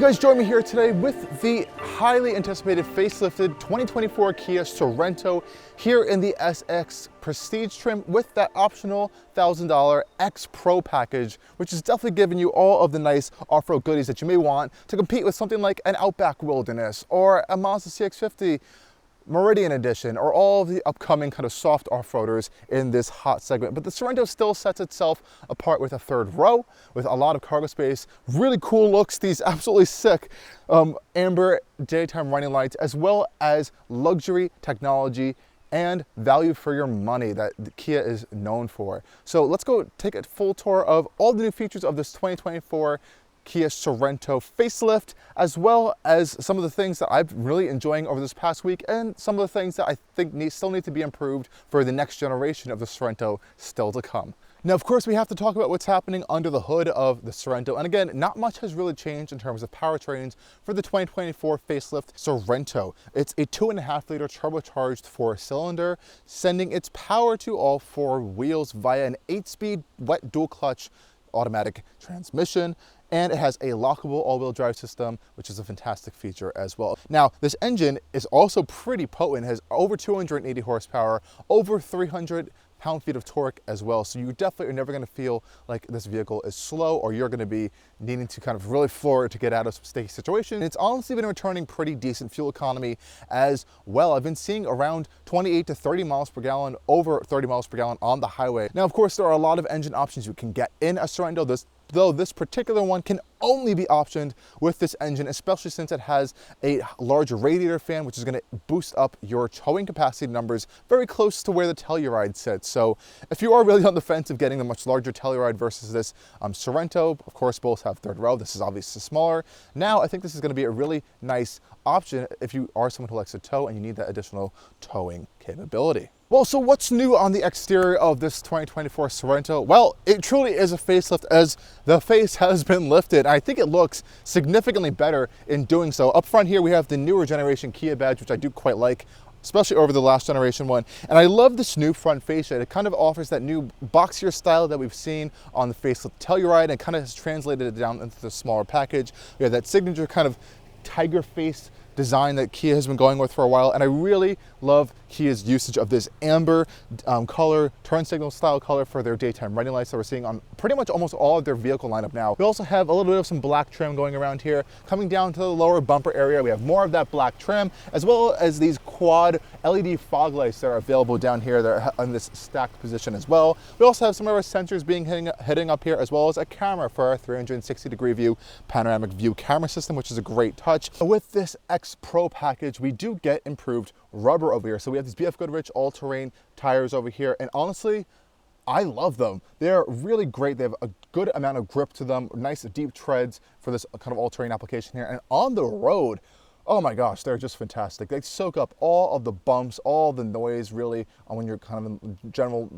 guys join me here today with the highly anticipated facelifted 2024 Kia Sorento here in the SX Prestige trim with that optional $1,000 X Pro package, which is definitely giving you all of the nice off-road goodies that you may want to compete with something like an Outback Wilderness or a Mazda CX-50 Meridian Edition, or all of the upcoming kind of soft off-roaders in this hot segment. But the Sorento still sets itself apart with a third row, with a lot of cargo space, really cool looks, these absolutely sick amber daytime running lights, as well as luxury technology and value for your money that the Kia is known for. So let's go take a full tour of all the new features of this 2024 Kia Sorento facelift, as well as some of the things that I've really enjoying over this past week and some of the things that I think still need to be improved for the next generation of the Sorento still to come. Now, of course, we have to talk about what's happening under the hood of the Sorento. And again, not much has really changed in terms of powertrains for the 2024 facelift Sorento. It's a 2.5-liter turbocharged 4-cylinder, sending its power to all 4 wheels via an 8-speed wet dual clutch automatic transmission, and it has a lockable all-wheel drive system, which is a fantastic feature as well. Now, this engine is also pretty potent. It has over 280 horsepower, over 300 pound-feet of torque as well. So you definitely are never going to feel like this vehicle is slow, or you're going to be needing to kind of really floor it to get out of some sticky situation. It's honestly been returning pretty decent fuel economy as well. I've been seeing around 28 to 30 miles per gallon, over 30 miles per gallon on the highway. Now, of course, there are a lot of engine options you can get in a Sorento. Though this particular one can only be optioned with this engine, especially since it has a larger radiator fan, which is going to boost up your towing capacity numbers very close to where the Telluride sits. So if you are really on the fence of getting the much larger Telluride versus this Sorento, of course, both have third row. This is obviously smaller. Now, I think this is going to be a really nice option if you are someone who likes to tow and you need that additional towing capability. Well, so what's new on the exterior of this 2024 Sorento? Well, it truly is a facelift, as the face has been lifted. I think it looks significantly better in doing so. Up front here, we have the newer generation Kia badge, which I do quite like, especially over the last generation one. And I love this new front fascia. It kind of offers that new boxier style that we've seen on the facelift Telluride, and kind of has translated it down into the smaller package. We have that signature kind of tiger face design that Kia has been going with for a while, and I really love Kia's usage of this amber color, turn signal style color for their daytime running lights that we're seeing on pretty much almost all of their vehicle lineup now. We also have a little bit of some black trim going around here. Coming down to the lower bumper area, we have more of that black trim, as well as these quad LED fog lights that are available down here. They're in this stacked position as well. We also have some of our sensors being hitting up here, as well as a camera for our 360-degree view panoramic view camera system, which is a great touch. With this X Pro package, we do get improved rubber over here. So we have these BF Goodrich all-terrain tires over here, and honestly, I love them. They're really great. They have a good amount of grip to them, nice deep treads for this kind of all-terrain application here. And on the road, oh my gosh, they're just fantastic. They soak up all of the bumps, all the noise really when you're kind of in general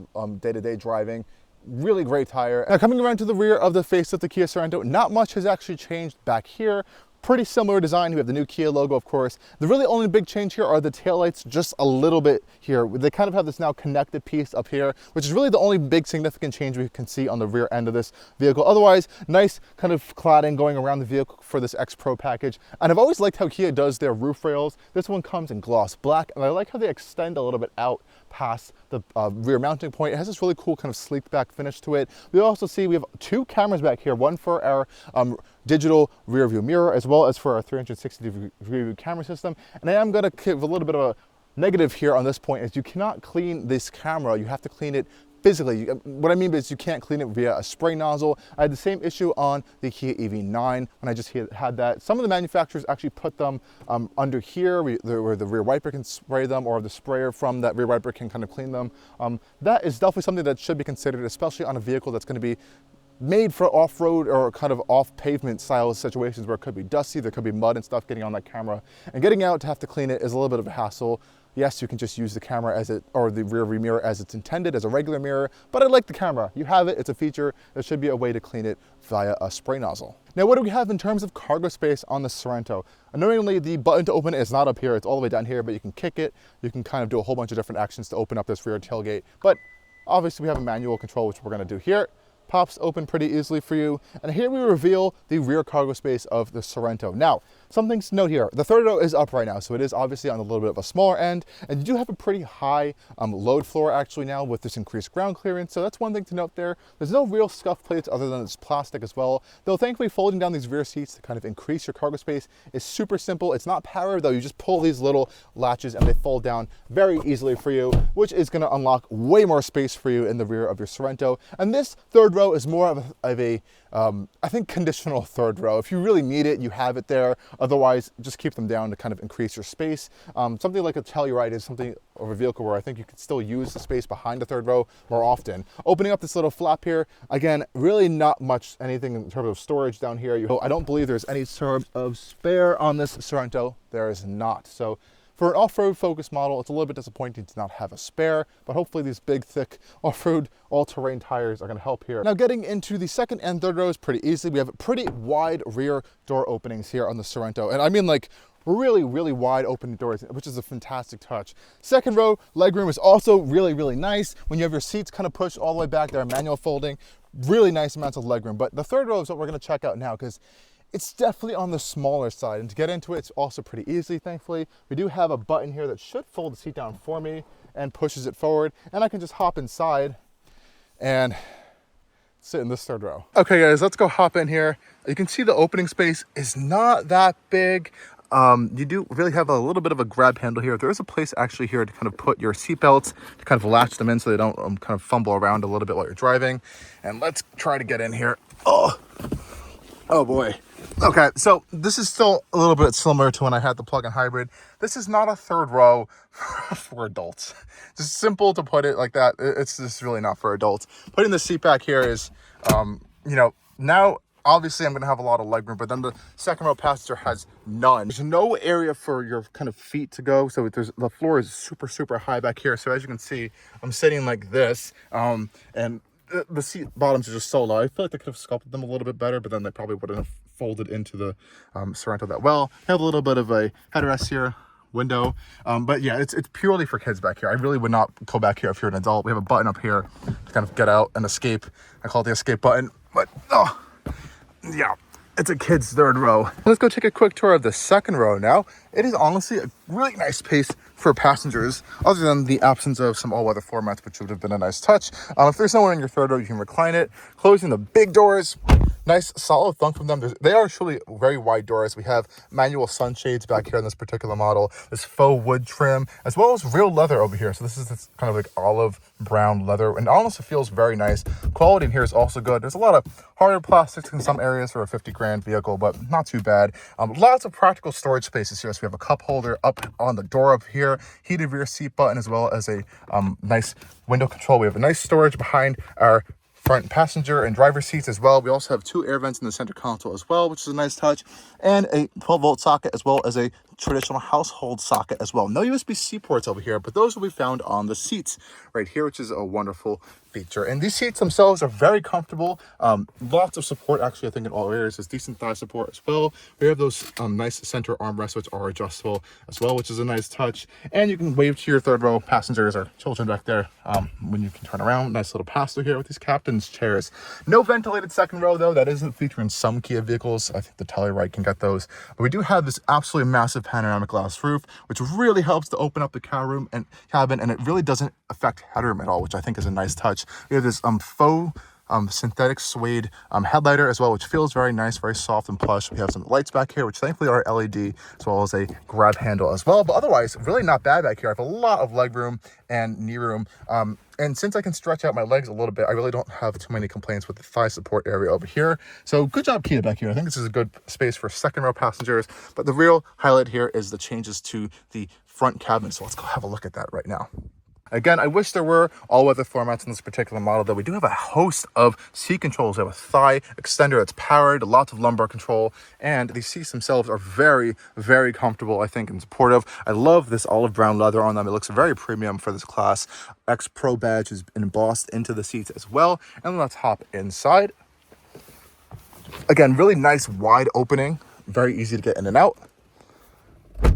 day-to-day driving. Really great tire. Now, coming around to the rear of the face of the Kia Sorento, not much has actually changed back here. Pretty similar design. We have the new Kia logo, of course. The really only big change here are the taillights, just a little bit here. They kind of have this now connected piece up here, which is really the only big significant change we can see on the rear end of this vehicle. Otherwise, nice kind of cladding going around the vehicle for this X Pro package. And I've always liked how Kia does their roof rails. This one comes in gloss black, and I like how they extend a little bit out past the rear mounting point. It has this really cool kind of sleek back finish to it. We also see we have 2 cameras back here, one for our digital rear view mirror, as well as for our 360-degree view camera system. And I am going to give a little bit of a negative here on this point, is you cannot clean this camera. You have to clean it physically. What I mean is you can't clean it via a spray nozzle. I had the same issue on the Kia EV9 when I just had that. Some of the manufacturers actually put them under here where the rear wiper can spray them, or the sprayer from that rear wiper can kind of clean them. That is definitely something that should be considered, especially on a vehicle that's going to be made for off-road or kind of off-pavement style situations where it could be dusty, there could be mud and stuff getting on that camera. And getting out to have to clean it is a little bit of a hassle. Yes, you can just use the camera or the rear view mirror as it's intended, as a regular mirror, but I like the camera. You have it, it's a feature. There should be a way to clean it via a spray nozzle. Now, what do we have in terms of cargo space on the Sorento? Annoyingly, the button to open it is not up here, it's all the way down here, but you can kick it. You can kind of do a whole bunch of different actions to open up this rear tailgate. But obviously we have a manual control, which we're gonna do here. pops open pretty easily for you. And here we reveal the rear cargo space of the Sorento. Now, some things to note here. The third row is up right now, so it is obviously on a little bit of a smaller end, and you do have a pretty high load floor actually now with this increased ground clearance, so that's one thing to note there. There's no real scuff plates other than it's plastic as well, though thankfully folding down these rear seats to kind of increase your cargo space is super simple. It's not powered though, you just pull these little latches and they fold down very easily for you, which is going to unlock way more space for you in the rear of your Sorento. And this third row is more of a I think conditional third row. If you really need it, you have it there. Otherwise, just keep them down to kind of increase your space. Something like a Telluride is something of a vehicle where I think you could still use the space behind the third row more often. Opening up this little flap here, again, really not much anything in terms of storage down here. I don't believe there's any sort of spare on this Sorento. There is not. So for an off-road focused model, it's a little bit disappointing to not have a spare, but hopefully these big, thick off-road all-terrain tires are going to help here. Now getting into the second and third rows pretty easily. We have pretty wide rear door openings here on the Sorento, and I mean like really, really wide open doors, which is a fantastic touch. Second row, legroom is also really, really nice. When you have your seats kind of pushed all the way back there, manual folding, really nice amounts of legroom. But the third row is what we're going to check out now because it's definitely on the smaller side, and to get into it, it's also pretty easy, thankfully. We do have a button here that should fold the seat down for me and pushes it forward, and I can just hop inside and sit in this third row. Okay guys, let's go hop in here. You can see the opening space is not that big. You do really have a little bit of a grab handle here. There is a place actually here to kind of put your seatbelts, to kind of latch them in so they don't kind of fumble around a little bit while you're driving. And let's try to get in here. Oh boy. Okay, so this is still a little bit similar to when I had the plug-in hybrid. This is not a third row for adults. Just simple to put it like that. It's just really not for adults. Putting the seat back here is, now obviously I'm going to have a lot of legroom, but then the second row passenger has none. There's no area for your kind of feet to go, so the floor is super, super high back here. So as you can see, I'm sitting like this, and the seat bottoms are just so low. I feel like they could have sculpted them a little bit better, but then they probably wouldn't have folded into the Sorento that well. Have a little bit of a headrest here, window, but yeah, it's purely for kids back here. I really would not go back here if you're an adult. We have a button up here to kind of get out and escape. I call it the escape button, but yeah, it's a kid's third row. Let's go take a quick tour of the second row now. It is honestly a really nice space for passengers, other than the absence of some all-weather floor mats, which would have been a nice touch. If there's someone in your third row, you can recline it. Closing the big doors, nice solid thunk from them. They are truly very wide doors. We have manual sunshades back here on this particular model, this faux wood trim, as well as real leather over here. So this is this kind of like olive brown leather, and honestly feels very nice. Quality in here is also good. There's a lot of harder plastics in some areas for a 50 grand vehicle, but not too bad. Lots of practical storage spaces here. So we have a cup holder up on the door up here, heated rear seat button, as well as a nice window control. We have a nice storage behind our front passenger and driver seats as well. We also have two air vents in the center console as well, which is a nice touch, and a 12-volt socket as well as a traditional household socket as well. No USB-C ports over here, but those will be found on the seats right here, which is a wonderful feature. And these seats themselves are very comfortable. Lots of support, actually, I think in all areas. There's decent thigh support as well. We have those nice center armrests, which are adjustable as well, which is a nice touch. And you can wave to your third row passengers or children back there when you can turn around. Nice little pass through here with these captain's chairs. No ventilated second row though. That isn't featured in some Kia vehicles. I think the Telluride can get those. But we do have this absolutely massive panoramic glass roof, which really helps to open up the cabin, and it really doesn't affect headroom at all, which I think is a nice touch. We have this faux synthetic suede headlighter as well, which feels very nice, very soft and plush. We have some lights back here, which thankfully are LED, as well as a grab handle as well. But otherwise, really not bad back here. I have a lot of leg room and knee room. And since I can stretch out my legs a little bit, I really don't have too many complaints with the thigh support area over here. So good job, Kia, back here. I think this is a good space for second row passengers. But the real highlight here is the changes to the front cabin. So let's go have a look at that right now. Again, I wish there were all-weather floor mats in this particular model, though we do have a host of seat controls. We have a thigh extender that's powered, lots of lumbar control, and these seats themselves are very, very comfortable, I think, and supportive. I love this olive brown leather on them. It looks very premium for this class. X Pro badge is embossed into the seats as well. And let's hop inside. Again, really nice wide opening, very easy to get in and out.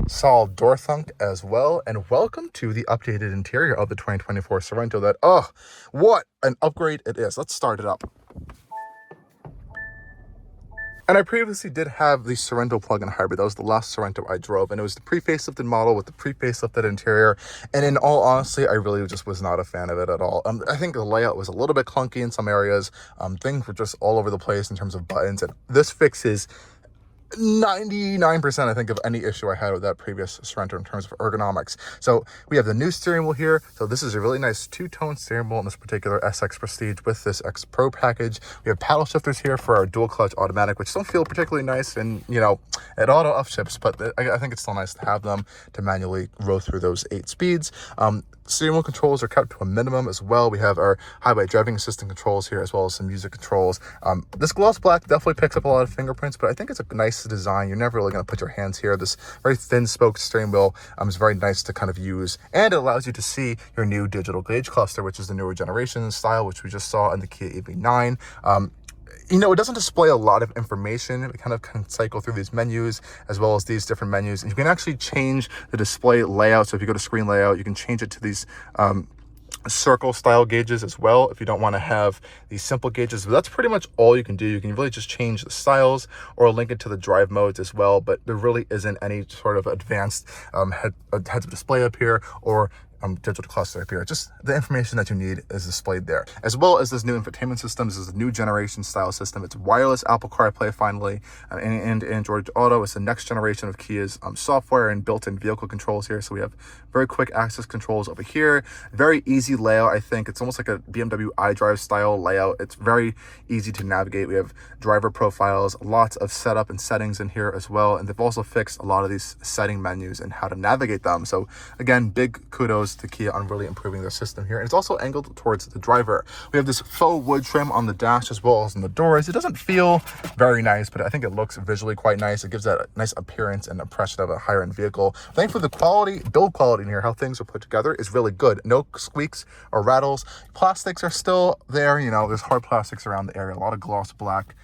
Solid door thunk as well, and welcome to the updated interior of the 2024 Sorento that, oh, what an upgrade it is. Let's start it up. And I previously did have the Sorento plug-in hybrid. That was the last Sorento I drove, and it was the pre-facelifted model with the pre-facelifted interior. And in all honesty, I really just was not a fan of it at all. I think the layout was a little bit clunky in some areas. Things were just all over the place in terms of buttons, and this fixes 99% I think of any issue I had with that previous Sorento in terms of ergonomics. So we have the new steering wheel here. So this is a really nice two-tone steering wheel in this particular SX Prestige with this X Pro package. We have paddle shifters here for our dual clutch automatic, which don't feel particularly nice, and you know, it auto upshifts, but I think it's still nice to have them to manually row through those 8 speeds. Steering wheel controls are kept to a minimum as well. We have our highway driving assistant controls here, as well as some music controls. This gloss black definitely picks up a lot of fingerprints, but I think it's a nice design. You're never really going to put your hands here. This very thin spoked steering wheel is very nice to kind of use, and it allows you to see your new digital gauge cluster, which is the newer generation style, which we just saw in the Kia EV9. You know, it doesn't display a lot of information. We kind of can cycle through these menus as well as these different menus. And you can actually change the display layout. So if you go to screen layout, you can change it to these circle style gauges as well if you don't want to have these simple gauges. But that's pretty much all you can do. You can really just change the styles or link it to the drive modes as well. But there really isn't any sort of advanced heads-up display up here or digital cluster up here. Just the information that you need is displayed there, as well as this new infotainment system. This is a new generation style system. It's wireless Apple CarPlay finally, and Android Auto. It's the next generation of Kia's software and built-in vehicle controls here. So we have very quick access controls over here. Very easy layout. I think it's almost like a BMW iDrive style layout. It's very easy to navigate. We have driver profiles, lots of setup and settings in here as well, and they've also fixed a lot of these setting menus and how to navigate them. So again, big kudos to Kia on really improving their system here. And it's also angled towards the driver. We have this faux wood trim on the dash as well as on the doors. It doesn't feel very nice, but I think it looks visually quite nice. It gives that a nice appearance and impression of a higher end vehicle. Thankfully, the quality, build quality in here, how things are put together is really good. No squeaks or rattles. Plastics are still there. You know, there's hard plastics around the area, a lot of gloss black.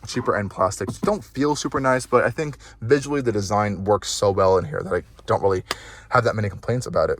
Cheaper end plastics don't feel super nice, but I think visually the design works so well in here that I don't really have that many complaints about it.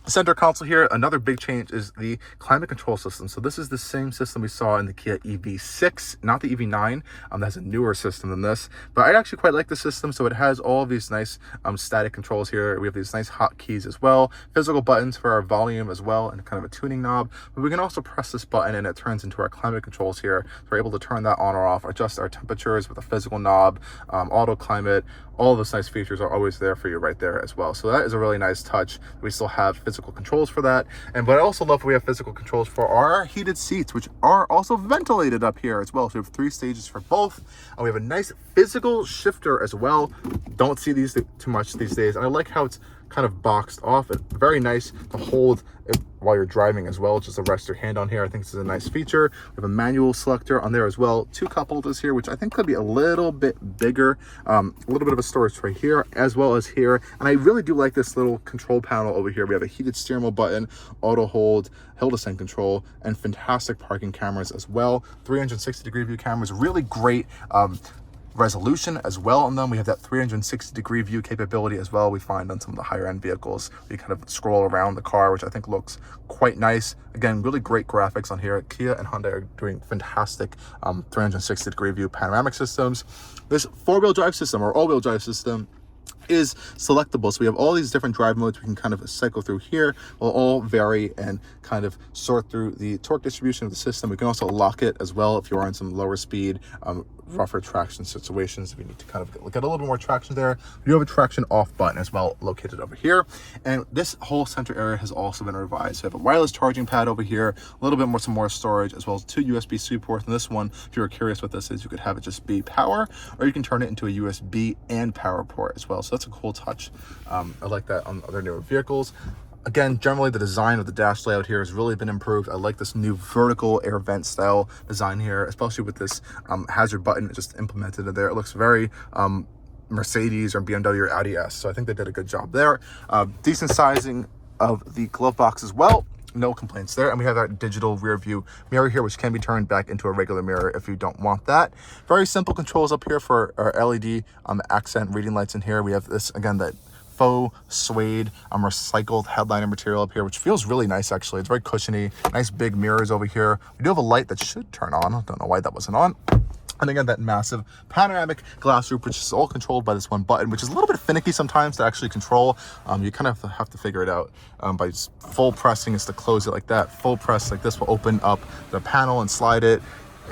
Center console here, another big change is the climate control system. So this is the same system we saw in the Kia EV6, not the EV9. That's a newer system than this, but I actually quite like the system. So it has all of these nice static controls here. We have these nice hotkeys as well, physical buttons for our volume as well, and kind of a tuning knob. But we can also press this button and it turns into our climate controls here. So we're able to turn that on or off, adjust our temperatures with a physical knob, auto climate. All of those nice features are always there for you right there as well. So that is a really nice touch. We still have physical controls for that. But I also love we have physical controls for our heated seats, which are also ventilated up here as well. So we have 3 stages for both. And we have a nice physical shifter as well. Don't see these too much these days. And I like how it's kind of boxed off. It's very nice to hold it while you're driving as well, just to rest your hand on here. I think this is a nice feature. We have a manual selector on there as well. 2 cup holders here, which I think could be a little bit bigger. A little bit of a storage tray here as well as here. And I really do like this little control panel over here. We have a heated steering wheel button, auto hold, hill descent control, and fantastic parking cameras as well. 360-degree view cameras, really great resolution as well on them. We have that 360-degree view capability as well. We find on some of the higher end vehicles, we kind of scroll around the car, which I think looks quite nice. Again, really great graphics on here. Kia and Hyundai are doing fantastic 360-degree view panoramic systems. This 4-wheel drive system or all-wheel drive system is selectable. So we have all these different drive modes we can kind of cycle through here. Will all vary and kind of sort through the torque distribution of the system. We can also lock it as well if you are in some lower speed, rougher traction situations. If you need to kind of get a little bit more traction there. We do have a traction off button as well located over here. And this whole center area has also been revised. So we have a wireless charging pad over here, a little bit more, some more storage, as well as 2 USB-C ports. And this one, if you were curious what this is, you could have it just be power, or you can turn it into a USB and power port as well. So that's a cool touch. I like that on other newer vehicles. Again, generally the design of the dash layout here has really been improved. I like this new vertical air vent style design here, especially with this hazard button just implemented in there. It looks very Mercedes or BMW or Audi S. So I think they did a good job there. Decent sizing of the glove box as well. No complaints there. And we have that digital rear view mirror here, which can be turned back into a regular mirror if you don't want that. Very simple controls up here for our LED accent reading lights in here. We have this, again, that faux suede recycled headliner material up here, which feels really nice actually. It's very cushiony. Nice big mirrors over here. We do have a light that should turn on. I don't know why that wasn't on. And again, that massive panoramic glass roof, which is all controlled by this one button, which is a little bit finicky sometimes to actually control. You kind of have to figure it out by just full pressing is to close it like that. Full press like this will open up the panel and slide it.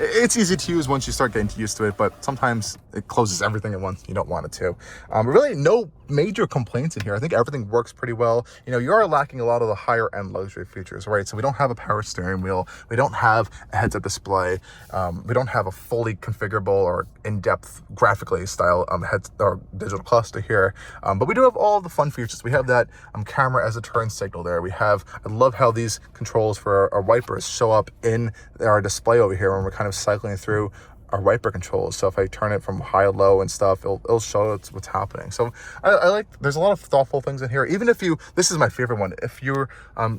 It's easy to use once you start getting used to it, but sometimes it closes everything at once. You don't want it to. Really no major complaints in here. I think everything works pretty well. You know, you are lacking a lot of the higher end luxury features, right? So we don't have a power steering wheel. We don't have a heads-up display. We don't have a fully configurable or in-depth graphically style heads or digital cluster here. But we do have all the fun features. We have that camera as a turn signal there. We have, I love how these controls for our wipers show up in our display over here when we're kind of cycling through our wiper controls. So if I turn it from high, low and stuff, it'll show us what's happening. So I like, there's a lot of thoughtful things in here. Even if you, this is my favorite one, if you're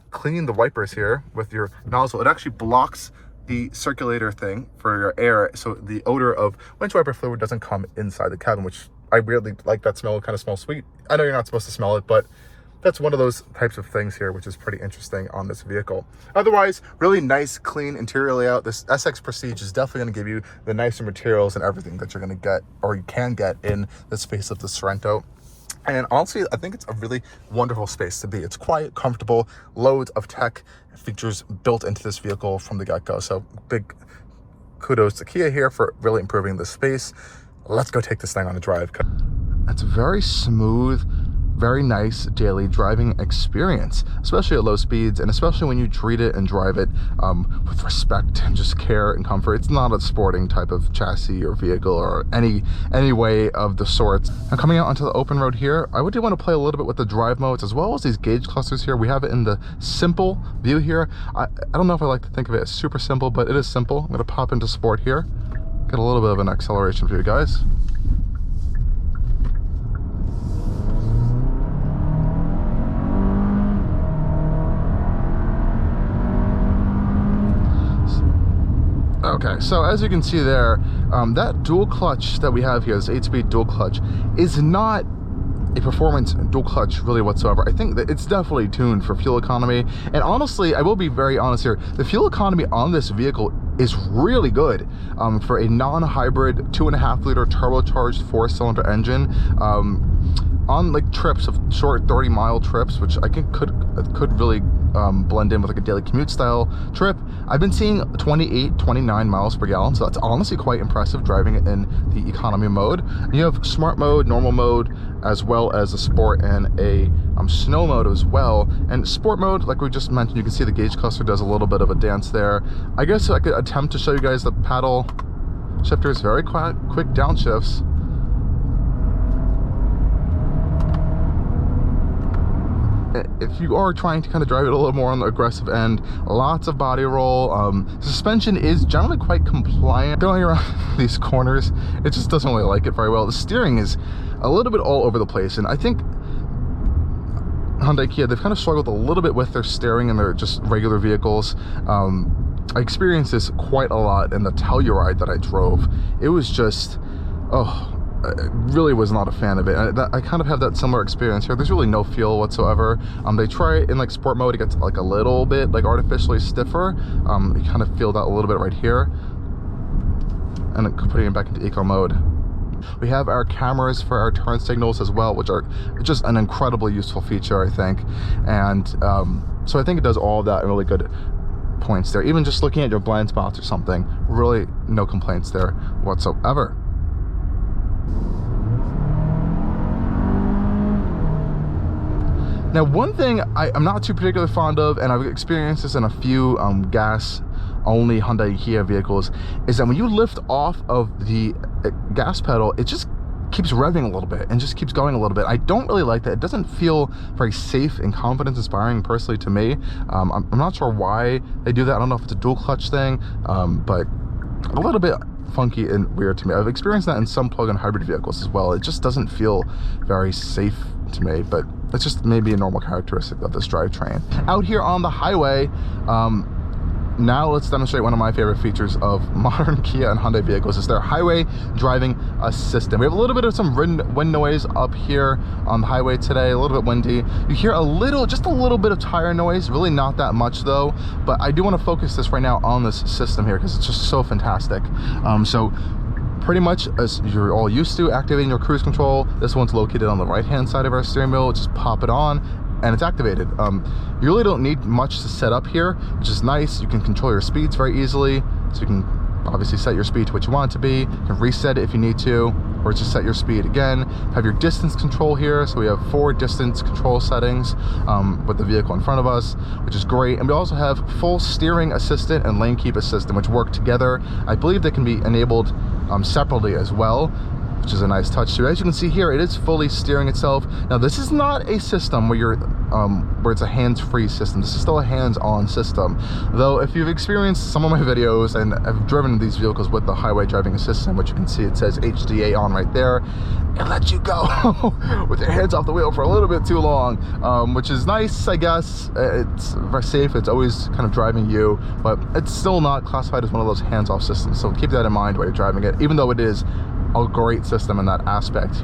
cleaning the wipers here with your nozzle, it actually blocks the circulator thing for your air, so the odor of windshield wiper fluid doesn't come inside the cabin, which I really like. That smell. It kind of smells sweet. I know you're not supposed to smell it, but that's one of those types of things here, which is pretty interesting on this vehicle. Otherwise, really nice, clean interior layout. This SX Prestige is definitely going to give you the nicer materials and everything that you're going to get, or you can get, in this space of the Sorento. And honestly, I think it's a really wonderful space to be. It's quiet, comfortable, loads of tech features built into this vehicle from the get-go. So big kudos to Kia here for really improving the space. Let's go take this thing on a drive. It's very smooth, very nice daily driving experience, especially at low speeds, and especially when you treat it and drive it with respect and just care and comfort. It's not a sporting type of chassis or vehicle or any way of the sorts. Now coming out onto the open road here, I do want to play a little bit with the drive modes as well as these gauge clusters here. We have it in the simple view here. I don't know if I like to think of it as super simple, but it is simple. I'm going to pop into sport here, get a little bit of an acceleration for you guys. Okay, so as you can see there, that dual clutch that we have here, this 8-speed dual clutch, is not a performance dual clutch really whatsoever. I think that it's definitely tuned for fuel economy, and honestly, I will be very honest here, the fuel economy on this vehicle is really good for a non-hybrid 2.5 liter turbocharged 4-cylinder engine. On like trips of short 30-mile trips, which I think could really blend in with like a daily commute style trip, I've been seeing 28, 29 miles per gallon. So that's honestly quite impressive driving it in the economy mode. And you have smart mode, normal mode, as well as a sport and a snow mode as well. And sport mode, like we just mentioned, you can see the gauge cluster does a little bit of a dance there. I guess I could attempt to show you guys the paddle shifters, very quick downshifts. If you are trying to kind of drive it a little more on the aggressive end, lots of body roll. Suspension is generally quite compliant. Going around these corners, it just doesn't really like it very well. The steering is a little bit all over the place, and I think Hyundai Kia, they've kind of struggled a little bit with their steering in their just regular vehicles. I experienced this quite a lot in the Telluride that I drove. It was just, I really was not a fan of it. I kind of have that similar experience here. There's really no feel whatsoever. They try it in like sport mode, it gets like a little bit like artificially stiffer. You kind of feel that a little bit right here. And then putting it back into eco mode. We have our cameras for our turn signals as well, which are just an incredibly useful feature, I think. And so I think it does all of that in really good points there. Even just looking at your blind spots or something, really no complaints there whatsoever. Now, one thing I'm not too particularly fond of, and I've experienced this in a few gas-only Hyundai Kia vehicles, is that when you lift off of the gas pedal, it just keeps revving a little bit and just keeps going a little bit. I don't really like that. It doesn't feel very safe and confidence-inspiring personally to me. I'm not sure why they do that. I don't know if it's a dual clutch thing, but a little bit funky and weird to me. I've experienced that in some plug-in hybrid vehicles as well. It just doesn't feel very safe to me, but it's just maybe a normal characteristic of this drivetrain. Out here on the highway, now let's demonstrate one of my favorite features of modern Kia and Hyundai vehicles is their highway driving assistant. We have a little bit of some wind noise up here on the highway today, a little bit windy. You hear just a little bit of tire noise, really not that much though, but I do want to focus this right now on this system here because it's just so fantastic. So pretty much as you're all used to activating your cruise control, this one's located on the right hand side of our steering wheel. Just pop it on and it's activated. You really don't need much to set up here, which is nice. You can control your speeds very easily, so you can obviously set your speed to what you want it to be. You can reset it if you need to, or just set your speed again. Have your distance control here, so we have 4 distance control settings with the vehicle in front of us, which is great. And we also have full steering assistant and lane keep assistant, which work together. I believe they can be enabled separately as well, which is a nice touch too. As you can see here, it is fully steering itself. Now this is not a system where you're where it's a hands-free system. This is still a hands-on system, though. If you've experienced some of my videos and have driven these vehicles with the highway driving assistant, which you can see it says HDA on right there, it lets you go with your hands off the wheel for a little bit too long, which is nice, I guess. It's very safe. It's always kind of driving you, but it's still not classified as one of those hands-off systems, so keep that in mind while you're driving it, even though it is a great system in that aspect.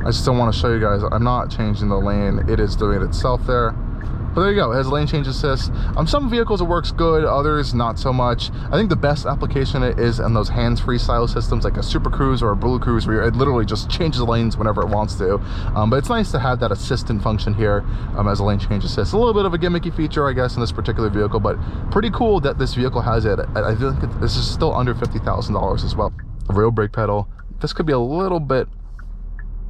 I still want to show you guys, I'm not changing the lane, it is doing it itself there. But there you go, it has lane change assist. Some vehicles it works good, others not so much. I think the best application is in those hands-free style systems like a Super Cruise or a Blue Cruise, where it literally just changes lanes whenever it wants to. But it's nice to have that assistant function here as a lane change assist. A little bit of a gimmicky feature, I guess, in this particular vehicle, but pretty cool that this vehicle has it. I think this is still under $50,000 as well. Real brake pedal, this could be a little bit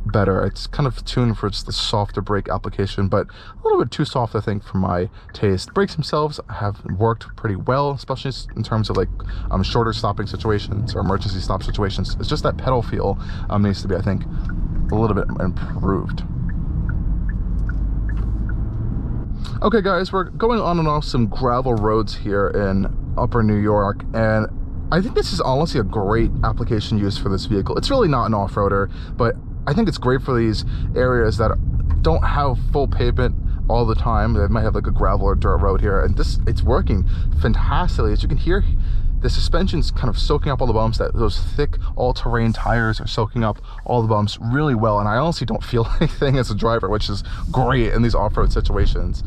better. It's kind of tuned for just the softer brake application, but a little bit too soft, I think, for my taste. Brakes themselves have worked pretty well, especially in terms of like shorter stopping situations or emergency stop situations. It's just that pedal feel needs to be, I think, a little bit improved. Okay guys, we're going on and off some gravel roads here in Upper New York, and I think this is honestly a great application use for this vehicle. It's really not an off-roader, but I think it's great for these areas that don't have full pavement all the time. They might have like a gravel or dirt road here, and it's working fantastically. As you can hear, the suspension's kind of soaking up all the bumps. Those thick all-terrain tires are soaking up all the bumps really well, and I honestly don't feel anything as a driver, which is great in these off-road situations.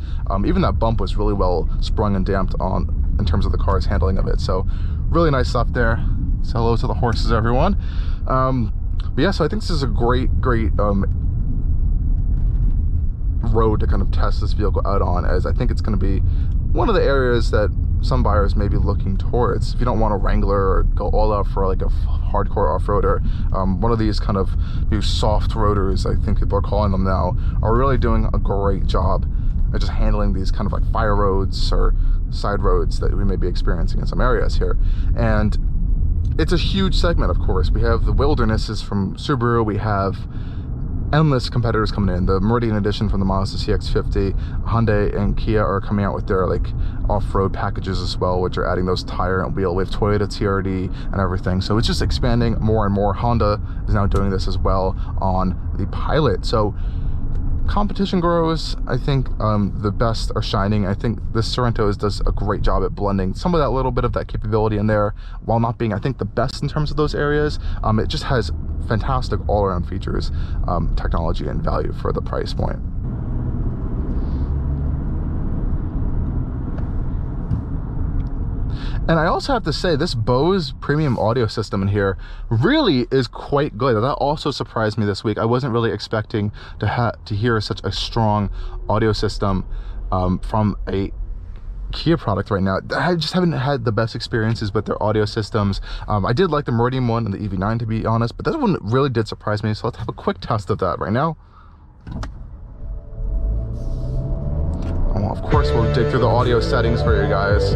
Even that bump was really well sprung and damped on in terms of the car's handling of it. So really nice stuff there. Say hello to the horses, everyone. But yeah, so I think this is a great road to kind of test this vehicle out on, as I think it's going to be one of the areas that some buyers may be looking towards. If you don't want a Wrangler or go all out for like a hardcore off-roader, one of these kind of new soft rotors, I think people are calling them now, are really doing a great job at just handling these kind of like fire roads or side roads that we may be experiencing in some areas here. And it's a huge segment, of course. We have the Wildernesses from Subaru, we have endless competitors coming in. The Meridian Edition from the Mazda CX-50, Hyundai and Kia are coming out with their like off-road packages as well, which are adding those tire and wheel. We have Toyota TRD and everything, so it's just expanding more and more. Honda is now doing this as well on the Pilot. So competition grows. I think the best are shining. I think this Sorento does a great job at blending some of that little bit of that capability in there, while not being, I think, the best in terms of those areas. It just has fantastic all-around features, technology, and value for the price point. And I also have to say, this Bose premium audio system in here really is quite good. That also surprised me this week. I wasn't really expecting to hear such a strong audio system from a Kia product right now. I just haven't had the best experiences with their audio systems. I did like the Meridian one and the EV9, to be honest, but that one really did surprise me. So let's have a quick test of that right now. Oh, of course, we'll dig through the audio settings for you guys.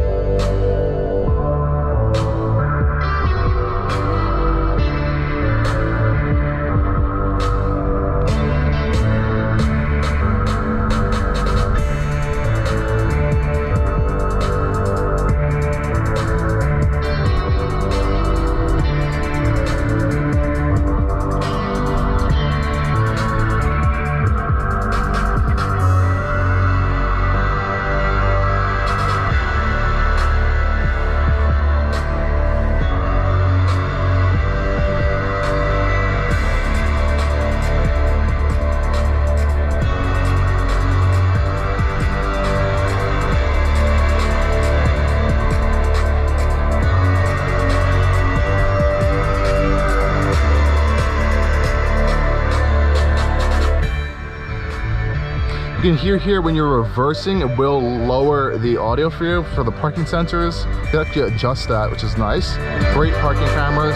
You can hear here when you're reversing, it will lower the audio for you for the parking sensors. You can actually adjust that, which is nice. Great parking cameras.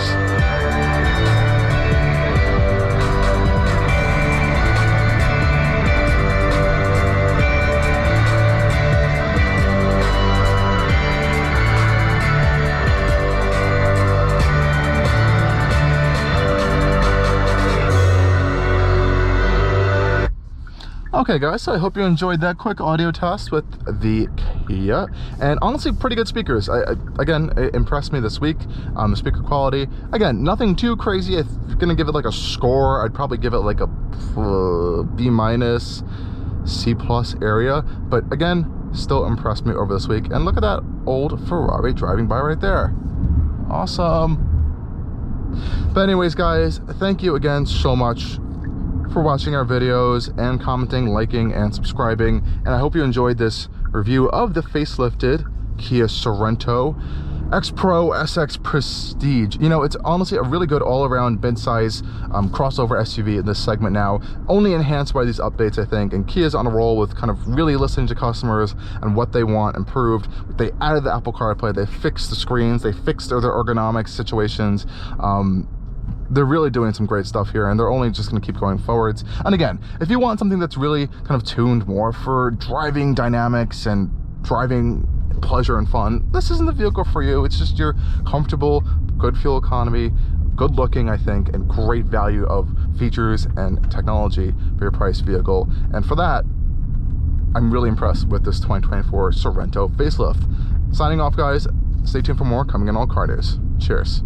Okay guys, so I hope you enjoyed that quick audio test with the Kia, and honestly pretty good speakers. Again, it impressed me this week. The speaker quality, again, nothing too crazy. If you're gonna give it like a score, I'd probably give it like a B-, C+ area, but again, still impressed me over this week. And look at that old Ferrari driving by right there. Awesome. But anyways guys, thank you again so much for watching our videos and commenting, liking, and subscribing. And I hope you enjoyed this review of the facelifted Kia Sorento X Pro SX Prestige. You know, it's honestly a really good all-around mid-size crossover SUV in this segment now, only enhanced by these updates, I think. And Kia's on a roll with kind of really listening to customers and what they want improved. They added the Apple CarPlay, they fixed the screens, they fixed their ergonomic situations. They're really doing some great stuff here, and they're only just going to keep going forwards. And again, if you want something that's really kind of tuned more for driving dynamics and driving pleasure and fun, this isn't the vehicle for you. It's just your comfortable, good fuel economy, good looking, I think, and great value of features and technology for your price vehicle. And for that, I'm really impressed with this 2024 Sorento facelift. Signing off, guys. Stay tuned for more coming in Allcarnews. Cheers.